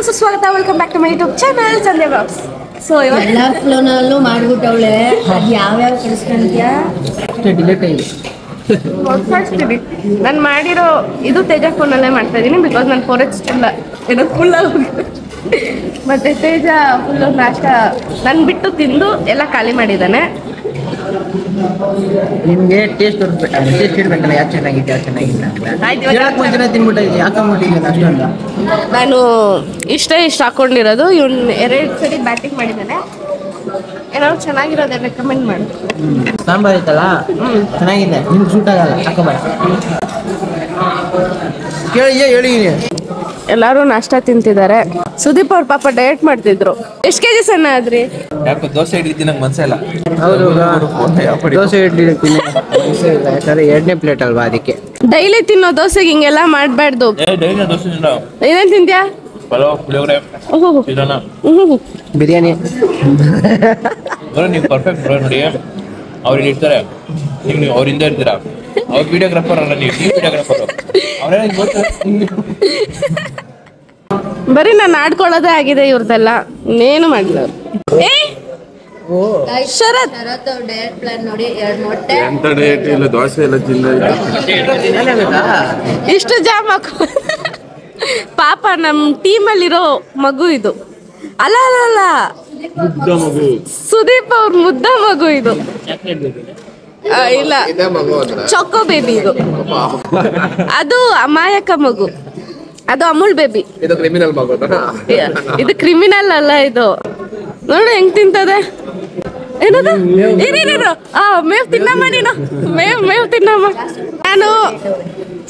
ಸುಸ್ವಾಗತ. Welcome back to my YouTube channel Sandhya blogs. So ಎಲ್ಲ ಫ್ಲೋನಲ್ಲೂ ಮಾಡ್ಬಿಟ್ಟವಳೆ. ಅದು ಯಾವ್ಯಾವ ಕಳಿಸ್ಕೊಂತೀಯಾ ಡಿಲೇಟ್ ಆಗಿದೆ. ನಾನು ಮಾಡಿರೋ ಇದು ತೇಜ ಫೋನಲ್ಲೇ ಮಾಡ್ತಾ ಇದ್ದೀನಿ. ಬಿಕಾಸ್ ನನ್ನ ಫೋರೆಸ್ಟ್ ಇಲ್ಲ ಏನೋ ಫುಲ್ಲಾಗಿ ಮತ್ತೆ ತೇಜ ಫುಲ್ಲು ನಾಷ್ಟ ನಾನು ಬಿಟ್ಟು ತಿಂದು ಎಲ್ಲ ಖಾಲಿ ಮಾಡಿದ್ದಾನೆ. ನಿಮ್ಗೆ ಟೇಸ್ಟ್ ಇಡ್ಬೇಕಲ್ಲ, ಯಾಕೆ ಚೆನ್ನಾಗಿದೆ ಯಾಕೆ ಚೆನ್ನಾಗಿಲ್ಲ ಅಂತ ತಿನ್ಬಿಟ್ಟಿದ್ದೆ. ಯಾಕಂಬಿಟ್ಟಿದ್ದೀನಿ ಅಷ್ಟೊಂದು. ನಾನು ಇಷ್ಟ ಹಾಕೊಂಡಿರೋದು. ಇವ್ನು 2 ಸರಿ ಬ್ಯಾಟಿಂಗ್ ಮಾಡಿದ್ದಾನೆ. ಏನಾದ್ರು ಚೆನ್ನಾಗಿರೋದೇ ರೆಕಮೆಂಡ್ ಮಾಡಿ. ಸಾಂಬಾರ್ ಐತಲ್ಲ ಚೆನ್ನಾಗಿದೆ, ನಿಮ್ಗೆ ಸೂಟ್ ಆಗಲ್ಲ ಹಾಕೋಬೇಡ. ಹೇಳಿದೀನಿ. ಎಲ್ಲರೂ ನಾಷ್ಟ ತಿಂತಿದ್ದಾರೆ. ಸುದೀಪ್ ಅವ್ರ ಪಾಪ ಡಯಟ್ ಮಾಡ್ತಿದ್ರು. ಎಷ್ಟು ಕೆಜಿ ಸಣ್ಣ ಆದ್ರಿ? ಯಾಕೋ ದೋಸೆ ಇಡ್ಲಿ ನಂಗೆ ಮನ್ಸಲ್ಲ. ಹೌದು, ದೋಸೆ ಇಡ್ಲಿ ತಿನ್ನಿ ಯಾಕಂದ್ರೆ 2ನೇ ಪ್ಲೇಟ್ ಅಲ್ವಾ, ಅದಕ್ಕೆ. ಡೈಲಿ ತಿನ್ನೋ ದೋಸೆಗೆ ಹಿಂಗೆಲ್ಲ ಮಾಡಬಾರ್ದು. ಏನೇನ್ ತಿಂತ್ಯಾ? ಪಲಾವ್, ಪುಳಿಯೋಗರೆ, ಚಿತ್ರಾನ್ನ, ಬಿರಿಯಾನಿ. ನೀವು ಪರ್ಫೆಕ್ಟ್ ಬ್ರೋ. ನೋಡಿ ಅವ್ರಿಗೆ ಇರ್ತಾರೆ, ನೀವು ಅವ್ರಿಂದ ಇರ್ತೀರಾ. ಅವ್ರ ವಿಡಿಯೋಗ್ರಾಫರ್ ಅಲ್ಲ, ನೀವು ವಿಡಿಯೋಗ್ರಾಫರ್. ಅವ್ರೇನು ಬರೀ ನಾನು ಆಡ್ಕೊಳ್ಳೋದೇ ಆಗಿದೆ ಇವ್ರದೆಲ್ಲ. ಇನ್ನೇನು ಮಾಡಿಲ್ಲ. ಶರತ್ ಡಯಟ್ ಪ್ಲಾನ್ ನೋಡಿ. 2 ಮೊಟ್ಟೆ ಎಂತ ಡಯಟ್ ಇಲ್ಲ, ದೋಸೆ ಎಲ್ಲ ಇಷ್ಟು ಜಾಮ್ ಹಾಕೋ. ಪಾಪ ನಮ್ಮ ಟೀಮಲ್ಲಿರೋ ಮಗು ಇದು. ಅಲ್ಲ ಅಲ್ಲ ಅಲ್ಲ, ಸುದೀಪ್ ಅವ್ರ ಮುದ್ದ ಮಗು ಇದು. ಇಲ್ಲ, ಚೊಕ್ಕೋ ಬೇಬಿ ಇದು. ಅದು ಅಮಾಯಕ ಮಗು, ಅದು ಅಮೂಲ್ ಬೇಬಿ. ಇದು ಕ್ರಿಮಿನಲ್ ಅಲ್ಲ. ಇದು ನೋಡಿ ಹೆಂಗ್ ತಿಂತದೆ. ಏನದು ಮೇವ್ ತಿನ್ನಮ್ಮ. ನೀನು ಮೇವ್ ತಿನ್ನಮ್ಮ. ನಾನು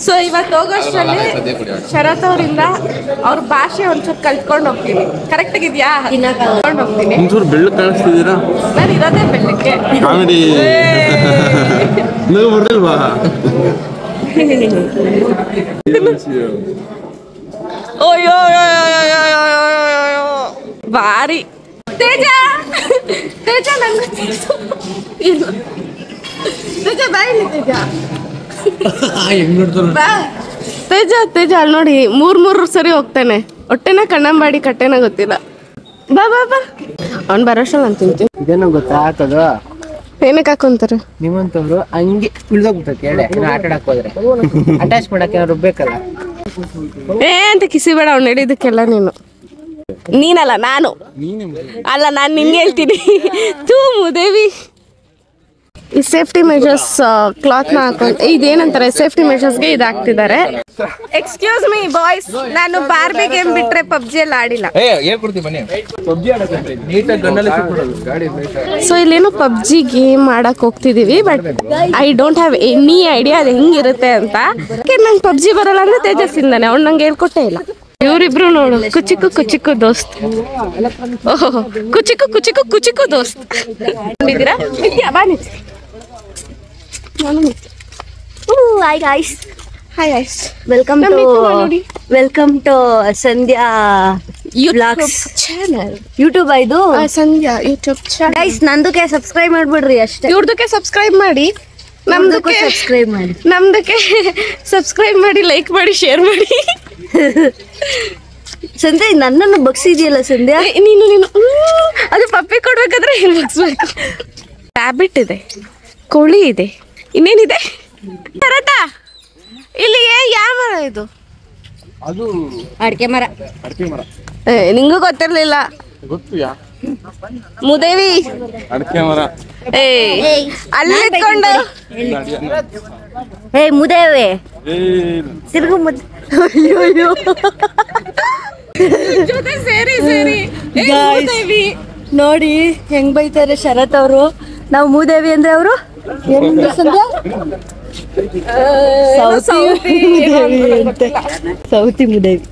ಸೊ ಇವತ್ತು ಹೋಗೋಷ್ಟರಲ್ಲಿ ಶರತ್ ಅವರಿಂದ ಅವ್ರ ಭಾಷೆ ಒಂಚೂರು ಕಲ್ತ್ಕೊಂಡು ಹೋಗ್ತೀನಿ. ಕರೆಕ್ಟ್ ಆಗಿದ್ಯಾ? ಕಲ್ತ್ಕೊಂಡು ಹೋಗ್ತೀನಿ. ಬೆಳ್ಳು ಕಾಣಿಸ್ತಿದ್ದೀರಾ? ನಾನು ಇರೋದೇ ಬೆಳ್ಳಕ್ಕೆ. ಕಾಮಿಡಿ ಬರ್ಲಿಲ್ವಾ? ಓಯೋ ಭಾರಿ. ತೇಜ ನಂಗೆ ತೇಜ ಬಾಯಿಲಿ ತೇಜ ಅಲ್ಲಿ ನೋಡಿ 3 ಸರಿ ಹೋಗ್ತಾನೆ. ಹೊಟ್ಟೆನ ಕಣ್ಣಂಬಾಡಿ ಕಟ್ಟೆನ ಗೊತ್ತಿಲ್ಲ. ಬಾ ಅವ್ನು ಬರೋಷ್ಟು ನಾನು ತಿಂತೀನಿ. ಇದೇನೋ ಗೊತ್ತಾ ಹಾಕೋದು? ಏನಕ್ಕೆ ಹಾಕೊಂತಾರೆ ನಿಮ್ಮಂತವ್ರು ಹಂಗೆ ಇಳ್ದೋಗ್ಬಿಟ್ಟೈತೆ ಎಡೆ. ಆಟ ಆಡಕ್ ಹೋದ್ರೆ ಅಟ್ಯಾಚ್ ಮಾಡಕ್ಕೆ ರುಬ್ಬೇಕಲ್ಲ. ಅಂತ ಕಿಸಿಬೇಡ ಅವ್ನು ಹೇಳಿದಕ್ಕೆಲ್ಲ. ನೀನಲ್ಲ ನಾನು ಅಲ್ಲ, ನಾನು ನಿನ್ಗೆ ಹೇಳ್ತೀನಿ. ತೂ ಮುದೇವಿ. ಈ ಸೇಫ್ಟಿ ಮೆಜರ್ಸ್ ಕ್ಲಾತ್ನ ಹಾಕೊಂಡು ಇದೇನಂತಾರೆ, ಸೇಫ್ಟಿ ಮೆಜರ್ಸ್ಗೆ ಇದು ಹಾಕ್ತಿದ್ದಾರೆ. ಎಕ್ಸ್ಕ್ಯೂಸ್ ಮೀ ಬಾಯ್ಸ್, ನಾನು ಬಾರ್ಬಿ ಗೇಮ್ ಬಿಟ್ರೆ ಪಬ್ಜಿ ಎಲ್ಲ ಆಡಿಲ್ಲ. ಸೊ ಇಲ್ಲೇನು ಪಬ್ಜಿ ಗೇಮ್ ಆಡಕ್ ಹೋಗ್ತಿದೀವಿ. But I don't have any idea ಅದು ಹೆಂಗಿರುತ್ತೆ ಅಂತ. ನಂಗೆ ಪಬ್ಜಿ ಬರಲ್ಲ ಅಂದ್ರೆ ತೇಜಸ್ಸಿಂದಾನೆ. ಅವ್ನು ನಂಗೆ ಹೇಳ್ಕೊಟ್ಟೇ ಇಲ್ಲ. ಇವರಿಬ್ರು ನೋಡು, ಕುಚಿಕು ದೋಸ್ತ್. ಓಹೋ, ಕುಚಿಕು ದೋಸ್ತ್. Hi guys. Hi guys, welcome to Sandhya blogs channel. YouTube ಇದು ಸಂಧ್ಯಾ ಯೂಟ್ಯೂಬ್ ಚಾನಲ್. ಗೈಸ್ ನಂದಕ್ಕೆ ಸಬ್ಸ್ಕ್ರೈಬ್ ಮಾಡ್ಬಿಡ್ರಿ ಅಷ್ಟೇ. ಇವ್ರದಕ್ಕೆ ಸಬ್ಸ್ಕ್ರೈಬ್ ಮಾಡಿ, ನಮ್ದಕ್ಕೆ ಸಬ್ಸ್ಕ್ರೈಬ್ ಮಾಡಿ, ಲೈಕ್ ಮಾಡಿ, ಶೇರ್ ಮಾಡಿ. ಸಂಧ್ಯಾ ನನ್ನನ್ನು ಬಗ್ಸಿದ್ಯಲ್ಲ ಸಂಧ್ಯಾ. ನೀನು ಅದು ಪಪ್ಪಿ ಕೊಡ್ಬೇಕಾದ್ರೆ ಏನು ಬಗ್ಸ್ಬೇಕು? ಟ್ಯಾಬ್ಲೆಟ್ ಇದೆ, ಕೋಳಿ ಇದೆ, ಇನ್ನೇನಿದೆ? ಕರೆಕ್ಟಾ? ಇಲ್ಲಿ ಯಾವ ಮರ ಇದು? ಅದು ಅಡಿಕೆ ಮರ. ನಿಂಗೂ ಗೊತ್ತಿರ್ಲಿಲ್ಲ? ಮುದೇವಿ ಅಡಿಕೆ ಮರ. ಅಲ್ಲಿ ಇಟ್ಕೊಂಡು ಮುದೇವೆ ತಿರುಗು ಜೊತೆ ಸೇರಿ ನೋಡಿ ಹೆಂಗ್ ಬೈತಾರೆ ಶರತ್ ಅವರು. ನಾವು ಮೂದೇವಿ ಅಂದ್ರೆ ಅವರು ಸೌತಿ ಮುದೇವಿ.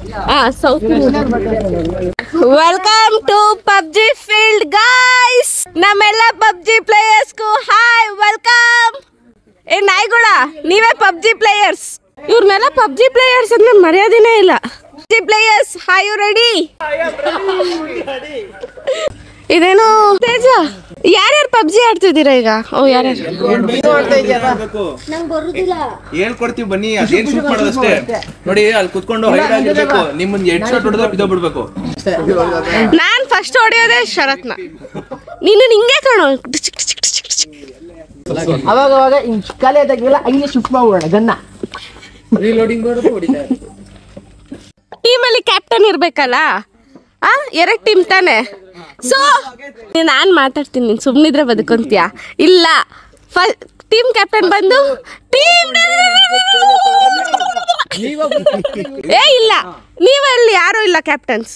Welcome to PUBG field guys. ನಮ್ಮೆಲ್ಲ ಪಬ್ಜಿ ಪ್ಲೇಯರ್ಸ್ಗೂ ಹಾಯ್, ವೆಲ್ಕಮ್. ನಾಯ್ಗುಳ, ನೀವೇ ಪಬ್ಜಿ ಪ್ಲೇಯರ್ಸ್. ಇವ್ರನ್ನೆಲ್ಲ ಪಬ್ಜಿ ಪ್ಲೇಯರ್ಸ್ ಅಂದ್ರೆ ಮರ್ಯಾದೆನೇ ಇಲ್ಲ. PUBG players, are you ready? ಇದೇನೋ ತೇಜ ಯಾರ್ಯಾರು ಪಬ್ಜಿ ಆಡ್ತಿದ್ದೀರಾ ಈಗ? ಓ ಯಾರ್ಯಾರು ಹೇಳ್ಕೊಡ್ತೀವಿ ಬನ್ನಿ, ಅದೇನ್ ಶೂಟ್ ಮಾಡೋದಷ್ಟೇ. ನೋಡಿ ಅಲ್ಲಿ ಕುತ್ಕೊಂಡು ಹೈಡ್ ಆಗಿರ್ಬೇಕು, ನಿಮ್ಮನ್ನ ಹೆಡ್ ಶಾಟ್ ಹೊಡೆದ್ರೆ ಬಿದ್ದೋಗ್ಬಿಡ್ಬೇಕು. ನಾನ್ ಫಸ್ಟ್ ಹೊಡೆಯೋದೇ ಶರತ್ನ, ನೀನು ನಿಂಗೆ ಕಾಣೋ. ಅವಾಗ ಹಿಂಗ್ ಖಾಲಿ ಆದಾಗೆಲ್ಲ ಹಂಗೆ ಶಿಫ್ಟ್ ಮಾಡ್ಬಿಡೋಣ ಗನ್ನ. ಟೀಮಲ್ಲಿ ಕ್ಯಾಪ್ಟನ್ ಇರ್ಬೇಕಲ್ಲ, 2 ಟೀಮ್ ತಾನೆ. ಸೊ ನಾನ್ ಮಾತಾಡ್ತೀನಿ, ನೀನ್ ಸುಮ್ನಿದ್ರೆ ಬದುಕೊಂತೀಯ. ಇಲ್ಲ, ಟೀಮ್ ಕ್ಯಾಪ್ಟನ್ ಬಂದು ಇಲ್ಲ, ನೀವಲ್ಲಿ ಯಾರು ಇಲ್ಲ ಕ್ಯಾಪ್ಟನ್ಸ್.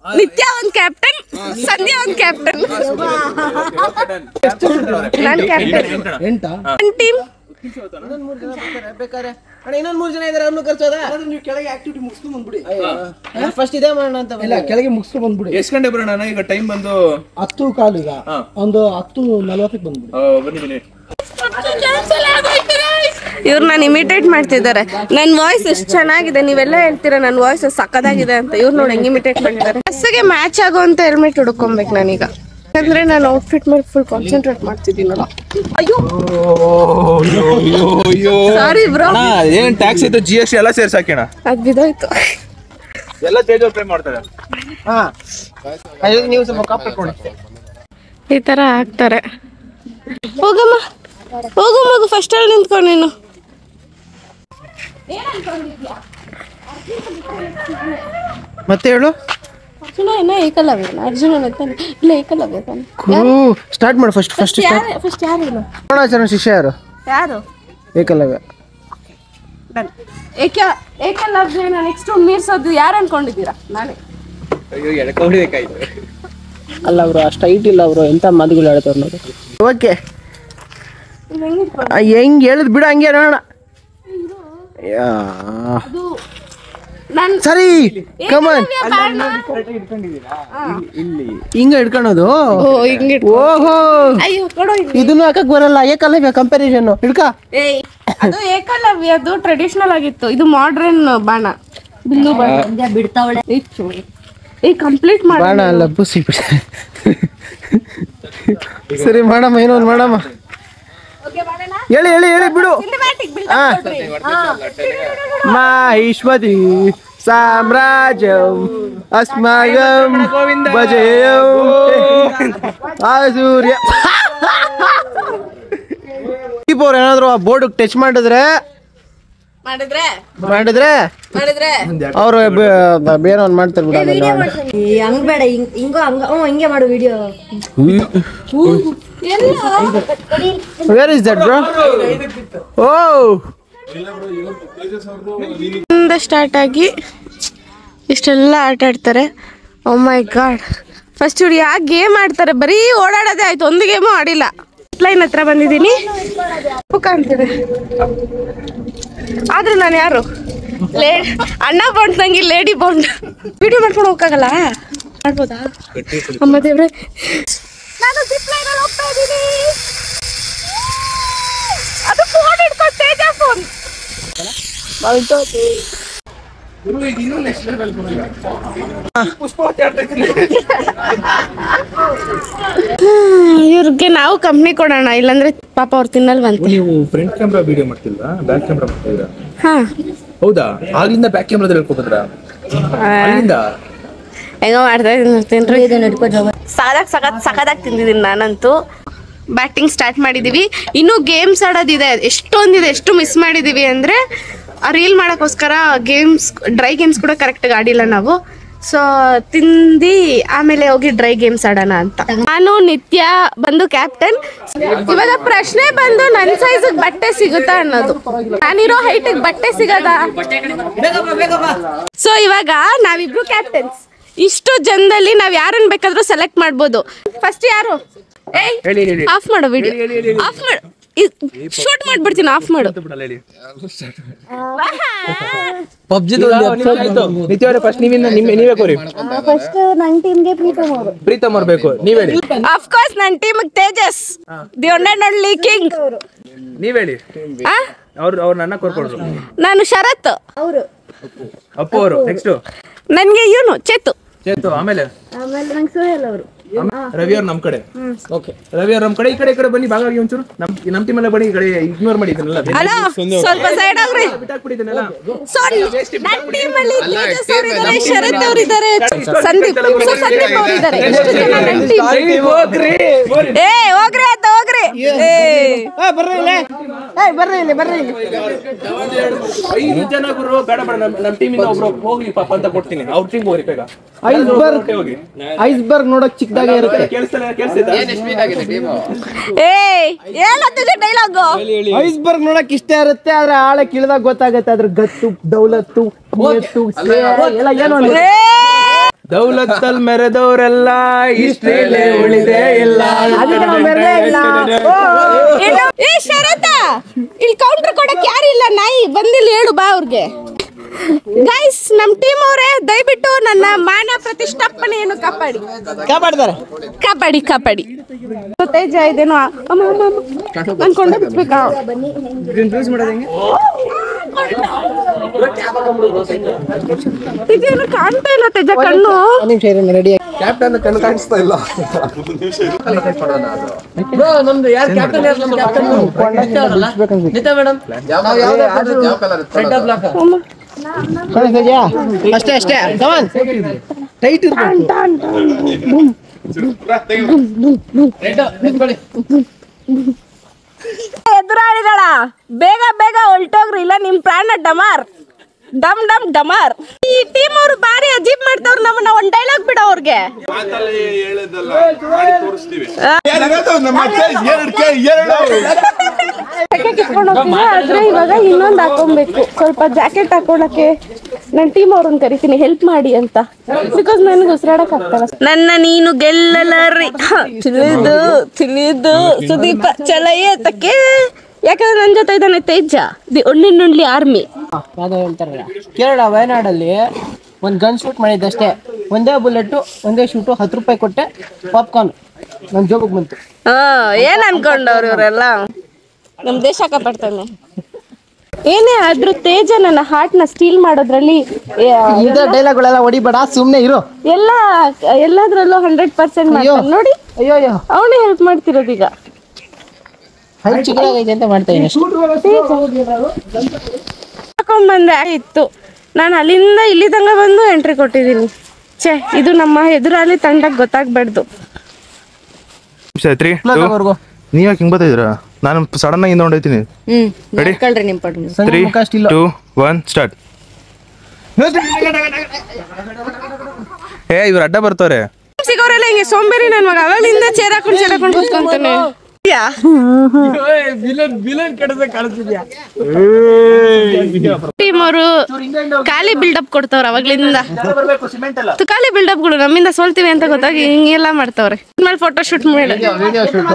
ನಿತ್ಯ ಒಂದ್ ಕ್ಯಾಪ್ಟನ್, ಸಂಧ್ಯಾ ಒಂದ್ ಕ್ಯಾಪ್ಟನ್, ನಾನ್ ಕ್ಯಾಪ್ಟನ್. ಟೀಮ್ ಬೇಕಾರೆ ಇನ್ನೊಂದ್ 3 ಜನ ಇದಾರೆ, ಅವ್ರನ್ನು ಕರ್ಸೋದಾ? ನೀವು ಕೆಳಗೆ ಆಕ್ಟಿವಿಟಿ ಮುಗಿಸ್ಕೊಂಡ್ ಬಂದ್ಬಿಡಿ. ಫಸ್ಟ್ ಇದೇ ಮಾಡೋಣ ಅಂತ. ಇಲ್ಲ, ಕೆಳಗೆ ಮುಗಿಸ್ಕೊಂಡ್ ಬಂದ್ಬಿಡಿ. ಎಷ್ಟು ಗಂಟೆ ಬರೋಣ? ಈಗ ಟೈಮ್ ಬಂದು 10:15. ಈಗ ಒಂದು 10:40 ಬಂದ್ಬಿಡಿ. ಬನ್ನಿ. ಇವ್ರು ನಾನು ಇಮಿಟೇಟ್ ಮಾಡ್ತಿದ್ದಾರೆ. ನನ್ನ ವಾಯ್ಸ್ ಎಷ್ಟು ಚೆನ್ನಾಗಿದೆ, ನೀವೆಲ್ಲ ಹೇಳ್ತೀರಾ ನನ್ನ ವಾಯ್ಸ್ ಸಕ್ಕದಾಗಿದೆ ಅಂತ. ಇವ್ರು ನೋಡಿ ಹೆಂಗ್ ಇಮಿಟೇಟ್ ಮಾಡಿದ್ದಾರೆ. ಬಸ್ಸಿಗೆ ಮ್ಯಾಚ್ ಆಗೋ ಅಂತ ಹೆಲ್ಮೆಟ್ ಹುಡ್ಕೊಬೇಕು ನಾನೀಗ, ಯಾಕಂದ್ರೆ ನಾನು ಔಟ್ಫಿಟ್ ಮೇಲೆ ಫುಲ್ ಕಾನ್ಸಂಟ್ರೇಟ್ ಮಾಡ್ತಿದ್ದೀನಲ್ಲ. ಅಯ್ಯೋ ಸಾರಿ ಬ್ರೋ, ಏನ್ ಟ್ಯಾಕ್ಸ್ ಐತೆ GST ಎಲ್ಲ ಸೇರ್ಸಾಕೇಣ, ಅದ್ ಬಿದೋಯ್ತು. ಎಲ್ಲ ತೇಜ್ ಪೇ ಮಾಡ್ತಾರೆ. ನೀವು ಸ್ವಲ್ಪ ಕಾಪಿ ಕೊಡಿ. ಈ ತರ ಹಾಕ್ತಾರೆ. ಹೋಗಮ್ಮ, ಹೋಗು ಮಗು, ಫಸ್ಟ್ ಅಲ್ಲಿ ನಿಂತ್ಕೊಂಡು ನೀನು. ಮತ್ತೆ ಹೇಳು. ಅರ್ಜುನ ಏನೋ ಏಕಲವ್ಯ, ಅರ್ಜುನ ಇಲ್ಲ ಏಕಲವ್ಯ ತಾನೆ. ಸ್ಟಾರ್ಟ್ ಮಾಡು. ಫಸ್ಟ್ ಯಾರು ಇಲ್ಲ? ದ್ರೋಣಾಚಾರ್ಯ ಶಿಷ್ಯ ಯಾರು? ಯಾರು? ಏಕಲವ್ಯ. ಏಕಲವ್ಯ ನೆಕ್ಸ್ಟ್ ಮೀರ್ಸೋದು ಯಾರು ಅನ್ಕೊಂಡಿದ್ದೀರಾ? ನಾನೇ. ಅಲ್ಲ ಅವರು ಅಷ್ಟು ಹೈಟ್ ಇಲ್ಲ, ಅವರು ಎಂತ ಮಾತುಗಳು ಹೇಳ್ತಾರೆ ನೋಡಿ. ಓಕೆ, ಹೆಂಗ್ ಹೇಳಿದ್ ಬಿಡು, ಹಂಗೆ ನೋಡೋಣ. ಸರಿ, ಕಮನ್. ಹಿಂಗ ಹಿಡ್ಕೊಳೋದು. ಓಹೋ, ಇದನ್ನು ಹಾಕಕ್ ಬರಲ್ಲ. ಏಕಲವ್ಯ ಕಂಪ್ಯಾರಿಸನ್ ಹಿಡ್ಕ. ಅದು ಏಕಲವ್ಯದು ಟ್ರೆಡಿಷನಲ್ ಆಗಿತ್ತು, ಇದು ಮಾಡ್ರನ್ ಬಾಣ. ಬಿಲ್ಲು ಬಾಣ ಬಿಡ್ತಾವಳೆ. ಕಂಪ್ಲೀಟ್ ಬಾಣ ಅಲ್ಲ, ಬುಸಿ ಬಿಡ. ಸರಿ ಮಾಡಮ್ಮ, ಇನ್ನೊಂದು ಮಾಡಮ್ಮ. ಹೇಳಿ ಹೇಳಿ ಹೇಳಿ ಬಿಡು. ಮಾಹಿಷ್ಮತಿ ಸಾಮ್ರಾಜ್ಯಂ ಅಸ್ಮಾಕಂ ಭಜೇಯಂ ಆಸೂರ್ಯ. ಅವ್ರು ಏನಾದ್ರು ಆ ಬೋರ್ಡ್ ಟಚ್ ಮಾಡಿದ್ರೆ ಅವ್ರು ಬೇರೆ ಒಂದು ಮಾಡ್ತಾರೆ ಬಿಡ. ಹಂಗ್ ಬೇಡ, ಹಿಂಗೋ ಹಿಂಗೆ ಮಾಡು video. Where is that bro? ಓ, ಸ್ಟಾರ್ಟ್ ಆಗಿ ಇಷ್ಟೆಲ್ಲ ಆಟ ಆಡ್ತಾರೆ. ಓ ಮೈ ಗಾಡ್, ಫಸ್ಟ್ ಇವ್ರು ಯಾಕೆ ಗೇಮ್ ಆಡ್ತಾರೆ? ಬರೀ ಓಡಾಡೋದೇ ಆಯ್ತು, ಒಂದು ಗೇಮು ಆಡಿಲ್ಲ. ಲೈನ್ ಹತ್ರ ಬಂದಿದ್ದೀನಿ, ಕಾಣ್ತಿದೆ. ಆದ್ರೆ ನಾನು ಯಾರು? ಅಣ್ಣ ಬಾಂಡ್ ನಂಗೆ ಲೇಡಿ ಬಾಂಡ್. ವಿಡಿಯೋ ಮಾಡ್ಕೊಂಡು ಹೋಗಕ್ಕಾಗಲ್ಲ, ಮಾಡ್ಬೋದಾ? ಅಮ್ಮ ದೇವ್ರೆ, ನಾನು ಜಿಪ್ ಲೈನ್ ಅಲ್ಲಿ ಹೋಗ್ತಾ ಇದ್ದೀನಿ. ಅದು ಫೋನ್ ಹಿಡ್ಕೊಂಡು ತೇಜ ಫೋನ್. ಇವ್ರಿಗೆ ನಾವು ಕಂಪ್ನಿ ಕೊಡೋಣ, ಇಲ್ಲಾಂದ್ರೆ ಪಾಪ ಅವ್ರು ತಿನ್ನಲ್ವಂತೆ. ನೀವು ಫ್ರಂಟ್ ಕ್ಯಾಮ್ರಾ ವಿಡಿಯೋ ಮಾಡ್ತಿಲ್ವಾ, ಬ್ಯಾಕ್ ಕ್ಯಾಮ್ರಾ ಮಾಡ್ತಿದ್ದೀರಾ? ಹಾ, ಹೌದಾ? ಆಗ್ಲಿಂದ ಬ್ಯಾಕ್ ಕ್ಯಾಮ್ರಾದಲ್ಲಿ ಹೇಳ್ಕೊಬೋದ್ರ? ಅಲ್ಲಿಂದ ಹೆಂಗೋ ಮಾಡ್ತಾ ಇದ್ದೀನಿ. ಸಖತ್ತಾಗಿ ತಿಂದಿದ್ದೀನಿ ನಾನಂತೂ. ಬ್ಯಾಟಿಂಗ್ ಸ್ಟಾರ್ಟ್ ಮಾಡಿದೀವಿ, ಇನ್ನೂ ಗೇಮ್ಸ್ ಆಡೋದಿದೆ, ಎಷ್ಟೊಂದಿದೆ. ಎಷ್ಟು ಮಿಸ್ ಮಾಡಿದೀವಿ ಅಂದ್ರೆ ಆ ರೀಲ್ ಮಾಡೋಕ್ಕೋಸ್ಕರ ಡ್ರೈ ಗೇಮ್ಸ್ ಕೂಡ ಕರೆಕ್ಟಾಗಿ ಆಡಿಲ್ಲ ನಾವು. ಸೊ ತಿಂದು ಆಮೇಲೆ ಹೋಗಿ ಡ್ರೈ ಗೇಮ್ಸ್ ಆಡೋಣ ಅಂತ. ನಾನು ನಿತ್ಯ ಬಂದು ಕ್ಯಾಪ್ಟನ್. ಇವಾಗ ಪ್ರಶ್ನೆ ಬಂದು ನನ್ನ ಸೈಜಿಗೆ ಬಟ್ಟೆ ಸಿಗುತ್ತಾ ಅನ್ನೋದು. ನಾನಿರೋ ಹೈಟಿಗೆ ಬಟ್ಟೆ ಸಿಗದಾ? ಸೊ ಇವಾಗ ನಾವಿಬ್ರು ಕ್ಯಾಪ್ಟನ್ಸ್. ಇಷ್ಟು ಜನದಲ್ಲಿ ನಾವ್ ಯಾರನ್ನ ಬೇಕಾದ್ರೂ ಸೆಲೆಕ್ಟ್ ಮಾಡ್ಬೋದು. ಫಸ್ಟ್ ಯಾರು? ಆಫ್ ಮಾಡು ವಿಡಿಯೋ, ಆಫ್ ಮಾಡು, ಶೂಟ್ ಮಾಡ್ಬಿಡ್ತೀನಿ, ಆಫ್ ಮಾಡು. ಫಸ್ಟ್ ನೀವೇ ಕೋರಿ. ಫಸ್ಟ್ ನನ್ನ ಟೀಮ್ಗೆ ಪ್ರೀತಮ್ ಅವ್ರು ಬೇಕು, ನೀವ್ ಹೇಳಿ. ಆಫ್ ಕೋರ್ಸ್ ನನ್ನ team Tejas, the one and only king. ನೀವ್ ಹೇಳಿ. ಅವ್ರು ನನ್ನ ಕೋರ್ಕೊಡ್ರು. ನಾನು ಶರತ್, ಅವರು ಅಪ್ಪು ಅವರು. ನೆಕ್ಸ್ಟ್ ನನ್ಗೆ ಇವನು ಚೇತು. ಆಮೇಲೆ ನಂಗೆ ಸೋಹೆಲ್ ಅವರು. ರವಿ ಅವ್ರು ನಮ್ ಕಡೆ. ಓಕೆ, ರವಿ ಅವ್ರು ನಮ್ ಕಡೆ. ಈ ಕಡೆ ಬನ್ನಿ, ಭಾಗವಾಗಿ ಒಂಚೂರು ನಮ್ ಟೀಮ್ ಎಲ್ಲ ಬನ್ನಿ. ಈ ಕಡೆ ಇಗ್ನೋರ್ ಮಾಡಿ ಇದನ್ನೆಲ್ಲ. ಹಲೋ, ಸ್ವಲ್ಪ ಸೈಡ್ ಆಗ್ರಿ. ಬಿಟ್ಟಾಕ್ಬಿಟ್ಟಿದ್ದೆಲ್ಲ. ನನ್ನ ಟೀಮ್ ಅಲ್ಲಿ ತೇಜಸ್ ಅವರು ಇದ್ದಾರೆ, ಶರತ್ ಅವರು ಇದ್ದಾರೆ, ಸಂದೀಪ್ ಅವರು ಇದ್ದಾರೆ. ಎಷ್ಟು ಜನ ನನ್ನ ಟೀಮ್? ಹೋಗ್ರಿ ಅಂತ ಹೋಗ್ರಿ. ಬರ್ರಿ 5 ಜನ ಗುರು. ಬೇಡ ನಮ್ ಟೀಮ್ ಇಂದ ಒಬ್ರು ಹೋಗ್ಲಿ ಪಾಪ ಅಂತ ಕೊಡ್ತೀನಿ. ಅವ್ರ ಟೀಮ್ ಹೋಗ್ರಿ ಬೇಗ. ಐಸ್ಬರ್ಗ್ ನೋಡಕ್ ಚಿಕ್ಕದಾಗೆ ಇರುತ್ತೆ. ಐಸ್ಬರ್ಗ್ ನೋಡಕ್ ಇಷ್ಟ ಇರುತ್ತೆ, ಆದ್ರೆ ಆಳ ಕಿಳಿದಾಗ ಗೊತ್ತಾಗತ್ತೆ ಅದ್ರ ಗತ್ತು, ದೌಲತ್ತು, ಎಲ್ಲ ಏನು ದೌಲತ್ತಲ್ ಮೆರೆದವರೆಲ್ಲ ಹಿಸ್ಟ್ರಿಲೇ ಉಳಿದೇ ಇಲ್ಲ. ಶರತ, ಇಲ್ಲಿ ಕೌಂಟರ್ ಕೊಡಕ್ ಯಾರಿಲ್ಲ. ನಾಯಿ ಬಂದಿಲ್ಲ, ಹೇಳು ಬಾ ಅವ್ರಿಗೆ. ಗೈಸ್, ನಮ್ ಟೀಮ್ ಅವರೇ ದಯವಿಟ್ಟು ನನ್ನ ಮಾನ ಪ್ರತಿಷ್ಠಾಪನೆಯನ್ನು ಕಾಪಾಡಿ. ತೇಜ ಇದೇನೋ ಅನ್ಕೊಂಡೆ ಬಿಡ್ಬೇಕಾ? ಇದೇನು ಕಾಣ್ತಾ ಇಲ್ಲ ತೇಜ ಕಣ್ಣು. ಕ್ಯಾಪ್ಟನ್ ಕಣ್ಣು ಕಾಣಿಸ್ತಾ ಇಲ್ಲ. ನಮ್ದು ಯಾರು ಕ್ಯಾಪ್ಟನ್? ಅಷ್ಟೇ ಟೈಟ್ ಎದುರಾಳಿಗಳ ಬೇಗ ಹೊಲ್ಟೋಗ್ರಿ, ಇಲ್ಲ ನಿಮ್ ಪ್ರಾಣ ಡಮಾರ್. ಡಮಾರ್. ಈ ಟೀಮ್ ಅವ್ರು ಬಾರಿ ಅಜೀಬ್ ಮಾಡ್ತಾವ್ರು. ನಮ್ಮನ್ನ ಒಂದ್ ಡೈಲಾಗ್ ಬಿಡ ಅವ್ರಿಗೆ. ಆದ್ರೆ ಇವಾಗ ಇನ್ನೊಂದ್ ಹಾಕೊಬೇಕು, ಸ್ವಲ್ಪ ಜಾಕೆಟ್ ಹಾಕೊಳಕ್ಕೆ. ನನ್ ಟೀಮ್ ಅವ್ರನ್ನ ಕರಿತೀನಿ ಹೆಲ್ಪ್ ಮಾಡಿ ಅಂತ, ಬಿಕಾಸ್ ನನ್ಗೆ ಉಸಿರಾಡಕ್ ಆಗ್ತಲ್ಲ. ನನ್ನ ನೀನು ಗೆಲ್ಲಲಾರಿ ತಿಳಿದು ಸುದೀಪ ಚಲಯತಕ್ಕೆ. ಯಾಕಂದ್ರೆ ನನ್ ಜೊತೆ ಇದ್ದಾನೆ ತೇಜ, ದಿ ಒನ್ಲಿ ಆರ್ಮಿ. ಯಾವ್ದೋ ಹೇಳ್ತಾರಲ್ಲ, ಕೇರಳ ವಯನಾಡಲ್ಲಿ ಒಂದು ಗನ್ ಶೂಟ್ ಮಾಡಿದ್ದಷ್ಟೇ. ಒಂದೇ ಬುಲೆಟ್, ಒಂದೇ ಶೂಟು, 10 ರೂಪಾಯಿ ಕೊಟ್ಟೆ, ಪಾಪ್ಕಾರ್ನ್ ನನ್ನ ಜೋಬಿಗೆ ಬಂತು. ಏನ್ ಅನ್ಕೊಂಡವ್ರು ಇವರೆಲ್ಲ? ನಮ್ ದೇಶ ಕಾಪಾಡ್ತಾನೆ. ಏನೇ ಆದ್ರೂ ತೇಜ ನನ್ನ ಹಾರ್ಟ್ ನ ಸ್ಟೀಲ್ ಮಾಡೋದ್ರಲ್ಲಿ ಡೈಲಾಗ್ಗಳೆಲ್ಲ ಹೊಡಿಬೇಡ, ಸುಮ್ನೆ ಇರು. ಎಲ್ಲದ್ರಲ್ಲೂ 100% ಮಾಡ್ತಾನೆ ನೋಡಿ. ಅಯ್ಯೋ, ಅವನೇ ಹೆಲ್ಪ್ ಮಾಡ್ತಿರೋದೀಗ. ಚಿಕ್ಕದಾಗೈತೆ ಅಂತ ಮಾಡ್ತಾ ಹಾಕೊಂಡ್ಬಂದೆ ಇತ್ತು. ನಾನು ಅಲ್ಲಿಂದ ಇಲ್ಲಿ ತನಕ ಬಂದು ಎಂಟ್ರಿ ಕೊಟ್ಟಿದ್ದೀನಿ. ಇದು ನಮ್ಮ ಎದುರಾಳಿ ತಂಡಕ್ಕೆ ಗೊತ್ತಾಗ್ಬಾರ್ದು. ನೀವ್ ಯಾಕೆ ಹಿಂಗ್ ಬರ್ತಿದ್ರ? ನಾನು ಸಡನ್ ಆಗಿ ಹೊಂಡೈತೀನಿ. ನಿಮ್ ಪಡ್ 3, 2, 1 ಸ್ಟಾರ್ಟ್. ಇವ್ರು ಅಡ್ಡ ಬರ್ತಾರೆ. ಸಿಗೋರೆಲ್ಲ ಹಿಂಗೆ ಸೋಂಬೇರಿ ನನ್ ಮಗ. ಅವಾಗಲಿಂದ ಚೇರ್ ಹಾಕೊಂಡು ಕೂತ್ಕೊಂತಾನೆ. ಟೀಮ್ ಅವರು ಖಾಲಿ ಬಿಲ್ಡಪ್ ಕೊಡ್ತಾವ್ರ ಅವಾಗ್ಲಿಂದ. ಖಾಲಿ ಬಿಲ್ಡಪ್ ಗಳು ನಮ್ಮಿಂದ ಸೋಲ್ತೀವಿ ಅಂತ ಗೊತ್ತಾಗಿ ಹಿಂಗೆಲ್ಲ ಮಾಡ್ತಾವ್ರೆ. ಆಮೇಲೆ ಫೋಟೋ ಶೂಟ್ ಮಾಡಿ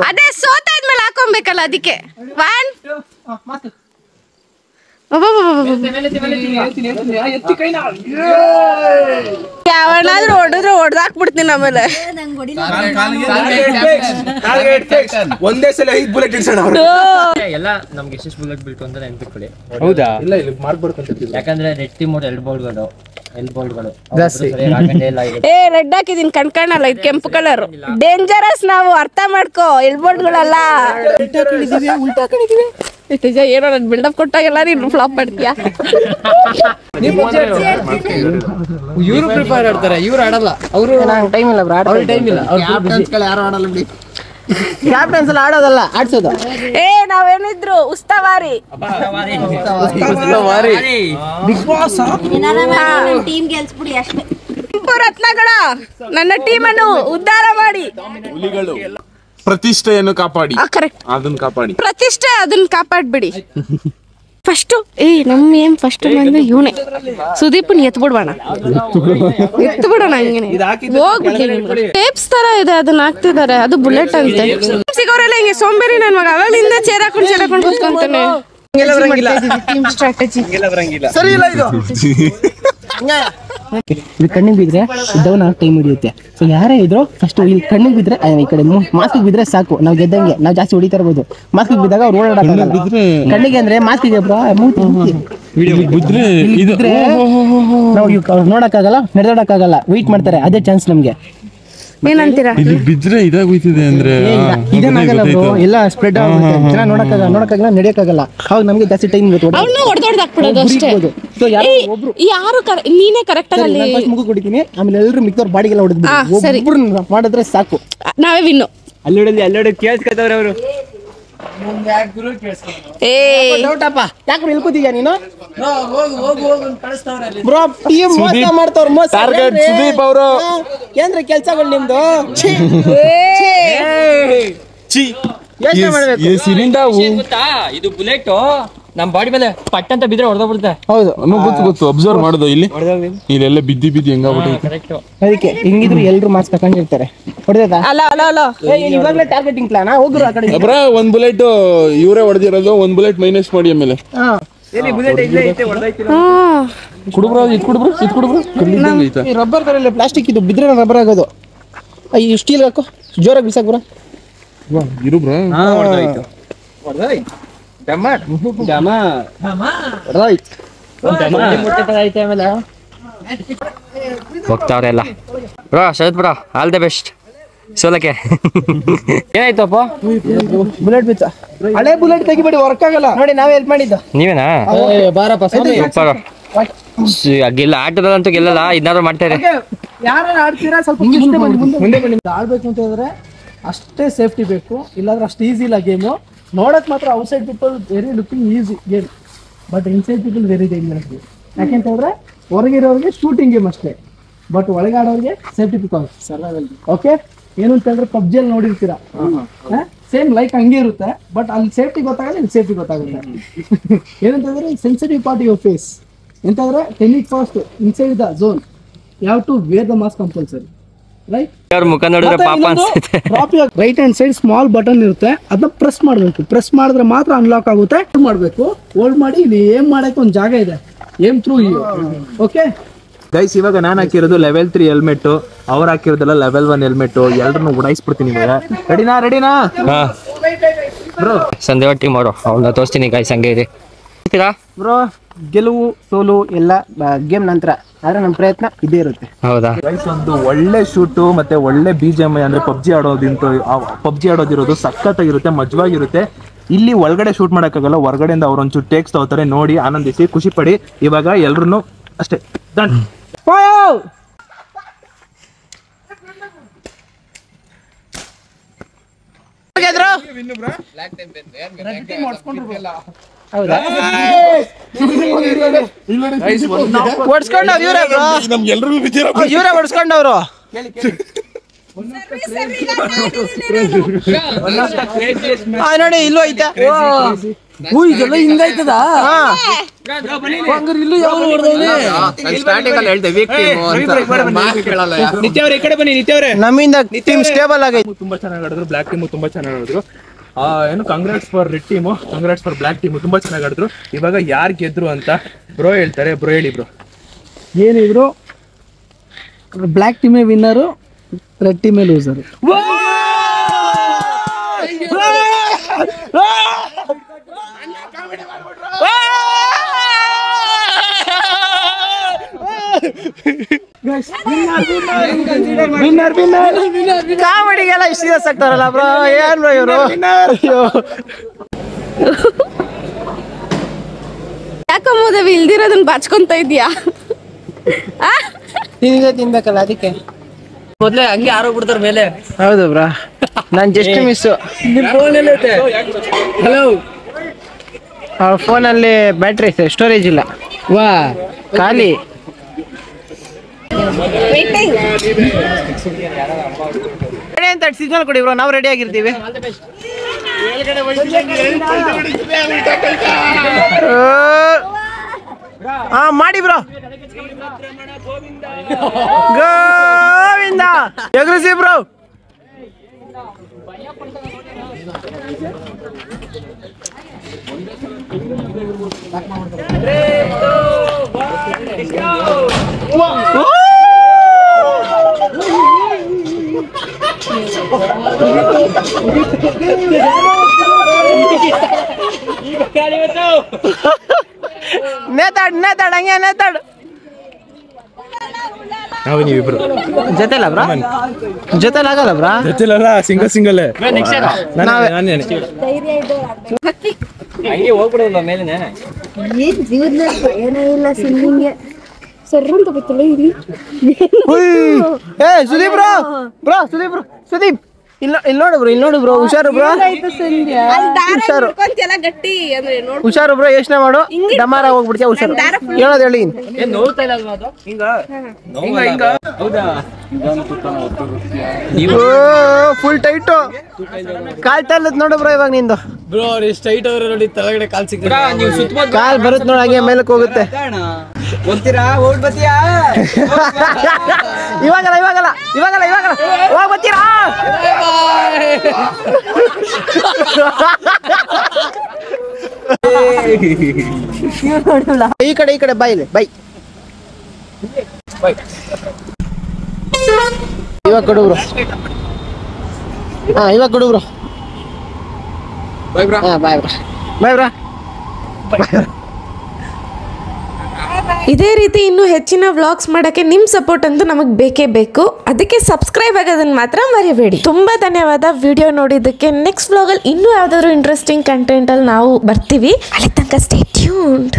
ಅದೇ ಸೋತಾದ್ಮೇಲೆ ಹಾಕೊಬೇಕಲ್ಲ, ಅದಕ್ಕೆ ಯಾವನಾದ್ರೂ ಹೊಡೆದ್ರೆ ಹೊಡೆದಾಕ್ಬಿಡ್ತೀನಿ. ಆಮೇಲೆ ಒಂದೇ ಸಲ 5 ಬುಲೆಟ್ ಇಡ್ಸೋಣ. ಎಲ್ಲ ನಮ್ಗೆ ಎಷ್ಟು ಬುಲೆಟ್ ಬೀಳ್ತು ಅಂತ ನೆನ್ಪಿಟ್ಕೊಳ್ಳಿ. ಹೌದಾ? ಇಲ್ಲ ಇಲ್ಲಿ ಮಾಡ್ಬಾರ್ದು. ಯಾಕಂದ್ರೆ ರೆಡ್ ಟೀಮ್ 2 ಬಾಲ್ಗಳು ರೆಡ್ ಹಾಕಿದೀನಿ, ಕಣ್ಕಾಣಲ್ಲ. ಇದು ಕೆಂಪು ಕಲರ್ ಡೇಂಜರಸ್. ನಾವು ಅರ್ಥ ಮಾಡ್ಕೋ. ಎಲ್ಬೋರ್ಡ್ಗಳಲ್ಲ ಏನೋ ನನ್ ಬಿಲ್ಡಪ್ ಕೊಟ್ಟಾಗೆಲ್ಲ ನೀನು ಫ್ಲಾಪ್ ಮಾಡ್ತೀಯಾ? ಇವರು ಪ್ರಿಪೇರ್ ಆಡ್ತಾರೆ, ಇವ್ರು ಆಡಲ್ಲ. ಅವರು ಟೈಮ್ ಇಲ್ಲ, ಯಾರು ಆಡಲ್ಲ ಬಿಡಿ. ಕ್ಯಾಪ್ಟನ್ಸ್ ಎಲ್ಲ ಆಡೋದಲ್ಲ, ಆಡ್ಸೋದು. ನಾವೇನಿದ್ರು ಉಸ್ತವಾರಿ ಬಿಗ್ ಬಾಸ್ ಟೀಮ್ ಗೆಲ್ಸ್ಬಿಡಿ ಅಷ್ಟೇ. ರತ್ನಗಳ ನನ್ನ ಟೀಮ್ ಅನ್ನು ಉದ್ಧಾರ ಮಾಡಿ, ಪ್ರತಿಷ್ಠೆಯನ್ನು ಕಾಪಾಡಿ. ಅದನ್ನ ಕಾಪಾಡಿ, ಪ್ರತಿಷ್ಠೆ ಅದನ್ನ ಕಾಪಾಡ್ಬಿಡಿ. ಫಸ್ಟ್ ನಮ್ ಏನ್ ಫಸ್ಟ್ ಬಂದು ಇವನೇ ಸುದೀಪ್ನ ಎತ್ಬಿಡ್ಬೋಣ ಹಂಗೇನೆ ಹೋಗ್ಬಿಡಿ. ಟೇಪ್ಸ್ ತರ ಇದೆ, ಅದನ್ನ ಹಾಕ್ತಿದ್ದಾರೆ. ಅದು ಬುಲೆಟ್ ಅಂತೆ. ಸಿಗೋರೆಲ್ಲ ಹಿಂಗೆ ಸೋಂಬೇರಿ ನನ್ ಮಗ. ಅವಾಗಲಿಂದ ಚೇರ್ ಹಾಕೊಂಡು ಕೂತ್ಕೊಂತಾನೆ. ಸ್ಟ್ರಾಟಜಿ ಸರಿ ಇಲ್ಲ ಇದು. ಇದು ಕಣ್ಣಿಗೆ ಬಿದ್ರೆ ಡೌನ್ ಆಗಿ ಟೈಮ್ ಹಿಡಿಯುತ್ತೆ. ಸೊ ಯಾರೇ ಇದ್ರು ಫಸ್ಟ್ ಇಲ್ಲಿ ಕಣ್ಣಿಗೆ ಬಿದ್ರೆ, ಈ ಕಡೆ ಮಾಸ್ಕಿಗೆ ಬಿದ್ರೆ ಸಾಕು, ನಾವು ಗೆದ್ದಂಗೆ. ನಾವು ಜಾಸ್ತಿ ಹೊಡಿತಾ ಇರ್ಬೋದು. ಮಾಸ್ಕಿಗೆ ಬಿದ್ದಾಗ ಅವ್ರು ಓಡಾಡಲ್ಲ. ಕಣ್ಣಿಗೆ ಅಂದ್ರೆ ಮಾಸ್ಕಿಗೆ ಬಿದ್ರೆ ನಾವು ನೋಡಕ್ಕಾಗಲ್ಲ, ನಡೆದಾಡಕ್ಕಾಗಲ್ಲ. ವೆಯ್ಟ್ ಮಾಡ್ತಾರೆ, ಅದೇ ಚಾನ್ಸ್ ನಮ್ಗೆ. ಏನಂತೀರಾ? ಇಲ್ಲಿ ಬಿದ್ರೆ ಇದಾಗೋಯ್ತಿದೆ ಅಂದ್ರೆ ಇದೇನಾಗಲ್ಲ ಬ್ರೋ, ಎಲ್ಲ ಸ್ಪ್ರೆಡ್ ಆಗುತ್ತೆ, ಜನ ನೋಡಕ್ಕಾಗಲ್ಲ, ನಡೆಯಕ್ಕಾಗಲ್ಲ. ಅವಾಗ ನಮ್ಗೆ ಜಾಸ್ತಿ ಟೈಮ್ ಅವ್ನ ಹೊಡೆದೊಡ್ದಾಕ್ಬಿಡೋದು ಅಷ್ಟೇ. ಯಾರು ನೀನೇ ಕರೆಕ್ಟ್ ಅಲ್ಲಿ ಮುಗು ಕುಡಿತೀನಿ, ಆಮೇಲೆ ಎಲ್ಲರೂ ಮಿಕ್ಕವ್ರ ಬಾಡಿಗೆಲ್ಲ ಸರಿ. ಹೊಡೆದ್ಬಿಟ್ಟು ಮಾಡಿದ್ರೆ ಸಾಕು, ನಾವೇ ವಿನ್ನು. ಅಲ್ಲೋಡಿ ಕೇಳಿಸ್ಕೊತವ್ರೆ ಅವರು. ಡೌಟಪ್ಪ, ಯಾಕೆ ಹೇಳ್ಕೊತೀಯ ನೀನು ಬ್ರೋ? ಟೀಮ್ ಮೋಸ ಮಾಡ್ತಾವ್ರ, ಮೋಸ. ಸುದೀಪ್ ಅವರು ಕೇಂದ್ರ ಕೆಲ್ಸಗಳು ನಿಮ್ದು. ಯೋಚನೆ ಮಾಡ್ಬೇಕು. ಗೊತ್ತಾ ಇದು ಬುಲೆಟ್ ನಮ್ ಬಾಡಿ ಮೇಲೆ ಪಟ್ ಅಂತ ಬಿದ್ರೆ ಹೊಡೆದೋಗ್ಬಿಡುತ್ತೆ. ಹೌದು, ಗೊತ್ತು ಅಬ್ಸರ್ವ್ ಮಾಡೋದು. ಇಲ್ಲೆಲ್ಲ ಬಿದ್ದಿ ಹೆಂಗಾಗ್ಬಿಟ್ಟು ಅದಕ್ಕೆ ಹಿಂಗಿದ್ರು ಎಲ್ರು ಮಾಸ್ಕ್ ಹಾಕೊಂಡಿರ್ತಾರೆ. ಹೊಡೆದ ಅಲ್ಲ ಇವಾಗಲೇ ಟಾರ್ಗೆಟಿಂಗ್ ಪ್ಲಾನ್. ಹೋಗ್ರು ಆ ಕಡೆ. ಬ್ರಾ, ಒಂದ್ ಬುಲೆಟ್ ಇವರೇ ಹೊಡೆದಿರೋದು, ಒಂದ್ ಬುಲೆಟ್ ಮೈನಸ್ ಮಾಡಿ ಆಮೇಲೆ ಈ ರಬ್ಬರ್ ತರ ಪ್ಲಾಸ್ಟಿಕ್ ಇದು ಬಿದ್ರೆ ರಬ್ಬರ್ ಆಗೋದು. ಈ ಸ್ಟೀಲ್ ಹಾಕು, ಜೋರಾಗಿ ಬಿಸಾಕ್ ಬ್ರೋ. ಇರು ಬ್ರಾ. ಹೋಗ್ತಾವ್ರೆಲ್ಲ bro. Sharath bro, all the best ಸೋಲಕ್ಕೆ. ಏನಾಯ್ತಪ್ಪ? ಬುಲೆಟ್ ಬಿಚ್ಚ, ಹಳೆ ಬುಲೆಟ್ ತೆಗಿಬೇಡಿ, ವರ್ಕ್ ಆಗಲ್ಲ. ನೋಡಿ ನಾವೇ ಹೆಲ್ಪ್ ಮಾಡಿದ್ದು. ನೀವೇನಾ? ಬಾರಪ್ಪ ಸೂಪರ್. ಗೆಲ್ಲ ಆಟದಲ್ಲಂತೂ ಗೆಲ್ಲಲ್ಲ, ಇನ್ನಾದ್ರು ಮಾಡ್ತಾರೆ. ಯಾರು ಆಡ್ತೀರಾ ಸ್ವಲ್ಪ ಮುಂದೆ ಬನ್ನಿ. ಆಡ್ಬೇಕು ಅಂತ ಹೇಳಿದ್ರೆ ಅಷ್ಟೇ ಸೇಫ್ಟಿ ಬೇಕು, ಇಲ್ಲಾಂದ್ರೆ ಅಷ್ಟು ಈಸಿ ಇಲ್ಲ ಗೇಮು. ನೋಡಕ್ ಮಾತ್ರ outside people very looking easy game, but inside people very dangerous game. ಯಾಕೆಂತ ಹೇಳಿದ್ರೆ ಹೊರಗಿರೋರಿಗೆ ಶೂಟಿಂಗ್ ಗೇಮ್ ಅಷ್ಟೇ, ಬಟ್ ಒಳಗಾಡೋರಿಗೆ ಸೇಫ್ಟಿ ಪ್ರಿಕಾಷನ್ಸ್ ಸರ್ವೈವಲ್. ಓಕೆ, ಏನು ಅಂತ ಹೇಳಿದ್ರೆ ಪಬ್ಜಿಯಲ್ಲಿ ನೋಡಿರ್ತೀರಾ, ಸೇಮ್ ಲೈಕ್ ಹಂಗೆ ಇರುತ್ತೆ, ಬಟ್ ಅಲ್ಲಿ ಸೇಫ್ಟಿ ಗೊತ್ತಾಗಲ್ಲ, ಇಲ್ಲಿ ಸೇಫ್ಟಿ ಗೊತ್ತಾಗುತ್ತೆ. ಏನಂತಂದ್ರೆ ಸೆನ್ಸಿಟಿವ್ ಪಾರ್ಟ್ ಯುವರ್ ಫೇಸ್. ಎಂತಂದ್ರೆ technique first inside the zone you have to wear the mask compulsory, right? ಮುಖ ನೋಡಿದ್ರೆ ಪಾಪ ಅನ್ಸುತ್ತೆ. Right hand side small button ಇರುತ್ತೆ, ಅದನ್ನ ಪ್ರೆಸ್ ಮಾಡಬೇಕು. ಪ್ರೆಸ್ ಮಾಡಿದ್ರೆ ಮಾತ್ರ ಅನ್ಲಾಕ್ ಆಗುತ್ತೆ. ಮಾಡಬೇಕು, ಹೋಲ್ಡ್ ಮಾಡಿ. ಇಲ್ಲಿ ಏಮ್ ಮಾಡಕ್ಕೆ ಒಂದು ಜಾಗ ಇದೆ, aim through you. Okay guys, ಇವಾಗ ನಾನು ಹಾಕಿರೋದು ಲೆವೆಲ್ 3 ಹೆಲ್ಮೆಟ್, ಅವ್ರು ಹಾಕಿರೋದಲ್ಲ ಲೆವೆಲ್ 1 ಹೆಲ್ಮೆಟ್. ಎಲ್ಲರನ್ನು ಉಡಾಯಿಸ್ಬಿಡ್ತೀನಿ ಇವಾಗ. ರೆಡಿನಾ ಬ್ರೋ? ಸಂಜೆ ಟೀಮ್ ಅವರು ಅವ್ನ ತೋರಿಸ್ತೀನಿ ಗೈಸ್, ಹಂಗೆ ಇದೆ ಬ್ರೋ. ಗೆಲುವು ಸೋಲು ಎಲ್ಲ ಗೇಮ್ ನಂತರ, ಆದ್ರೆ ನಮ್ಮ ಪ್ರಯತ್ನ ಇದೇ ಇರುತ್ತೆ. ಹೌದಾ ಗೈಸ್, ಒಂದು ಒಳ್ಳೆ ಶೂಟು ಮತ್ತೆ ಒಳ್ಳೆ BGMI ಅಂದ್ರೆ ಪಬ್ಜಿ ಆಡೋದಿರೋದು ಸಖತ್ತಾಗಿರುತ್ತೆ, ಮಜವಾಗಿರುತ್ತೆ. ಇಲ್ಲಿ ಒಳಗಡೆ ಶೂಟ್ ಮಾಡೋಕ್ಕಾಗಲ್ಲ, ಹೊರಗಡೆಯಿಂದ ಅವ್ರೊಂಚೂರು ಟೇಕ್ಸ್ ತಗೋತಾರೆ. ನೋಡಿ, ಆನಂದಿಸಿ, ಖುಷಿ ಪಡಿ. ಇವಾಗ ಎಲ್ರು ಅಷ್ಟೇ ಡನ್. ಇವರೇ ಹೊಡ್ಸ್ಕೊಂಡವ್ರು. ನೋಡಿ ಇಲ್ಲೂ ಐತೆ. ಇದೆಲ್ಲ ಹಿಂಗಾಯ್ತದ. ನಮ್ಮಿಂದ ಟೀಮ್ ಸ್ಟೇಬಲ್ ಆಗೈತೆ. ತುಂಬಾ ಚೆನ್ನಾಗಿ ಆಡಿದ್ರು, ಬ್ಲಾಕ್ ಟೀಮು ತುಂಬಾ ಚೆನ್ನಾಗಿ ಆಡಿದ್ರು. ಏನು congrats for red team, congrats for black team, ತುಂಬಾ ಚೆನ್ನಾಗಿ ಆಡಿದ್ರು. ಇವಾಗ ಯಾರು ಗೆದ್ರು ಅಂತ ಬ್ರೋ ಹೇಳ್ತಾರೆ. ಬ್ರೋ ಹೇಳಿ ಬ್ರೋ. ಏನಿದ್ರು ಬ್ಲಾಕ್ ಟೀಮೇ ವಿನ್ನರು, ರೆಡ್ ಟೀಮೇ ಲೂಸರು. ಕಾಮಿಡಿಗೆಲ್ಲ ಇಷ್ಟು ದಿವಸ ಆಗ್ತಾರಲ್ಲ ಬ್ರೋ, ಏನ್ ಬ್ರೋ ಇವರು? ಯಾಕಮ್ಮೋದೇವಿ ಇಲ್ದಿರೋದನ್ನ ಬಾಚ್ಕೊಂತ ಇದೀಯಾ? ತಿನ್ಬೇಕಲ್ಲ, ಅದಕ್ಕೆ ಮೊದ್ಲೇ ಹಂಗೆ ಆರೋಗ್ಬಿಡ್ತಾರ ಮೇಲೆ. ಹೌದು ಬ್ರಾ, ನಾನ್ ಜಸ್ಟ್ ಮಿಸ್. ಹಲೋ, ಫೋನಲ್ಲಿ ಬ್ಯಾಟ್ರಿ ಸ್ಟೋರೇಜ್ ಇಲ್ಲ, ವಾ ಖಾಲಿ. ಅಂತ ಸಿಗ್ನಲ್ ಕೊಡಿ ಬ್ರೋ, ನಾವು ರೆಡಿ ಆಗಿರ್ತೀವಿ. ಹಾ ಮಾಡಿ ಬ್ರೋ. ಗೋವಿಂದ ಎಗ್ರಿಸಿ ಬ್ರೋ. ನೇತಾಡ್ ಹಂಗೆ ನೇತಾಡ್. ನಾವು ನೀವಿಬ್ರು ಜೊತೆಲ್ಲ ಬ್ರಾ ಜೊತೆಲಿ ಆಗಲ್ಲ ಬ್ರಾ ಜೊತೆಲಲ್ಲ ಸಿಂಗಲ್ ನಾನೇ ಹಂಗೆ ಹೋಗ್ಬಿಡೋಲ್ಲ ಮೇಲೆ ಏನ್ ಜೀವನದಲ್ಲಿ ಭಯನೇ ಇಲ್ಲ ಸಿಂಗಿಂಗ್ಗೆ ಸರ್ರ ಅಂತ ಗೊತ್ತಿಲ್ಲ ಇಲ್ಲಿ ಸುದೀಪ್ ಸುದೀಪ್ ಇಲ್ಲಿ ನೋಡು ಬ್ರೋ ಹುಷಾರು ಬ್ರೋ ಹುಷಾರು ಗಟ್ಟಿ ಅಂದ್ರೆ ನೋಡ್ ಹುಷಾರು ಬ್ರೋ ಯೋಚನೆ ಮಾಡು ಡಮಾರ ಹೋಗ್ಬಿಡ್ತೀಯ ಹುಷಾರು ಹೇಳೋದು ಹೇಳಿ ಏನ್ ನೋವ್ತಾ ಇಲ್ಲ ಅಲ್ವಾ ಅದು ಹಿಂಗ ಹೌದಾ ಫುಲ್ ಟೈಟು ಕಾಲ್ ತಲ್ಲದ್ ನೋಡು ಬ್ರೋ ಇವಾಗ ನಿಂದು ಬ್ರೋ ಎಷ್ಟು ಟೈಟ್ ಅವ್ರೆ ನೋಡಿ ತಳಗಡೆ ಕಾಲ್ ಸಿಗ್ತದೆ ನೀವು ಸುತ್ತಬೋದು ಕಾಲ್ ಬರುತ್ತೆ ನೋಡಿ ಹಾಗೆ ಮೇಲಕ್ಕೆ ಹೋಗುತ್ತೆ ಹೋಗ್ತೀರಾ ಹೋಗ್ ಬತ್ತೀಯಾ ಇವಾಗಲ್ಲ ಹೋಗ್ ಬರ್ತೀರಾ ಈ ಕಡೆ ಬೈ ಇವಾಗ ಕೊಡು ಬ್ರೋ ಇವಾಗ ಕೊಡು ಬ್ರೋ ಬಾಯ್ ಬ್ರಾ ಬಾಯ್ ಬ್ರೋ ಇದೇ ರೀತಿ ಇನ್ನೂ ಹೆಚ್ಚಿನ ವ್ಲಾಗ್ಸ್ ಮಾಡೋಕ್ಕೆ ನಿಮ್ಮ ಸಪೋರ್ಟ್ ಅಂತೂ ನಮಗೆ ಬೇಕೇ ಬೇಕು. ಅದಕ್ಕೆ ಸಬ್ಸ್ಕ್ರೈಬ್ ಆಗೋದನ್ನು ಮಾತ್ರ ಮರಿಬೇಡಿ. ತುಂಬ ಧನ್ಯವಾದ ವಿಡಿಯೋ ನೋಡಿದ್ದಕ್ಕೆ. ನೆಕ್ಸ್ಟ್ ವ್ಲಾಗಲ್ಲಿ ಇನ್ನೂ ಯಾವುದಾದ್ರೂ ಇಂಟ್ರೆಸ್ಟಿಂಗ್ ಕಂಟೆಂಟಲ್ಲಿ ನಾವು ಬರ್ತೀವಿ. ಅಲ್ಲಿ ತನಕ ಸ್ಟೇ ಟ್ಯೂನ್ಡ್.